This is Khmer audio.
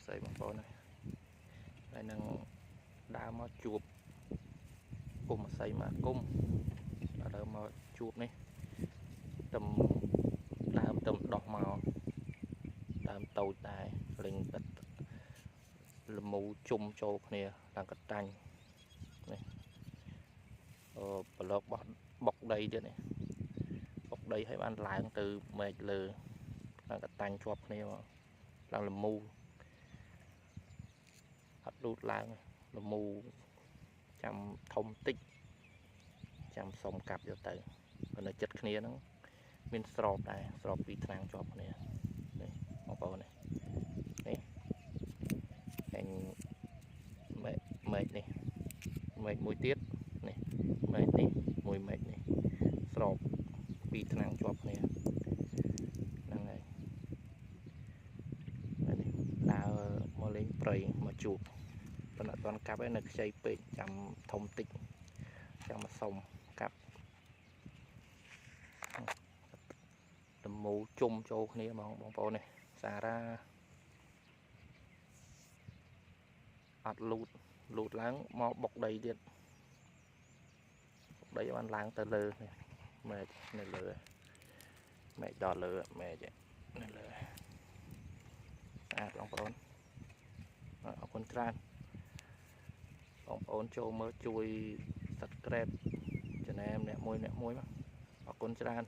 ស័យបងប្អូនហើយនឹងដើរមកជួបគុំស័យមកគុំដើរមកជួបនេះដើមដោះមកដើមតូចដែរលេងទឹកលមូជុំចូលគ្នាឡើងកតាញ់នេះប្លុកបោះបុកដីទៀតនេះបុកដីឲ្យបានឡើងទៅមែកលើឡើងកតាញ់ជាប់គ្នាមកឡើងលមូអត់លូតឡើងលមូចាំធំតិចចាំសុំកាប់យកទៅនៅចិត្តគ្នាហ្នឹងមានស្របដែរស្របពីថ្នាំងជាប់គ្នានេះបងប្អូននេះអញមែកនេះមែកមួយទៀតនេះមែកនេះមួយមែកនេះស្របពីថ្នាំងជាប់គ្នាហ្នឹងហើយនេះដើរមកលេងព្រៃមកជួបប៉ុន្តែអត់ទាន់កាប់ឯនៅខ្ចីពេកចាំធំតិចចាំមកសុំកាប់តមូជុំចូលគ្នាបងប្អូននេះសារ៉ាអត់លូតឡើងមកបុកដីទៀតបុកដីបានឡើងទៅលើនេះមែកនៅលើមែកដល់លើមែកនៅលើស្អាតបងប្អូនអរគុណច្រើនបងប្អូនចូលមើលជួយ Subscribe ឆានែលអ្នកមួយអរគុណច្រើន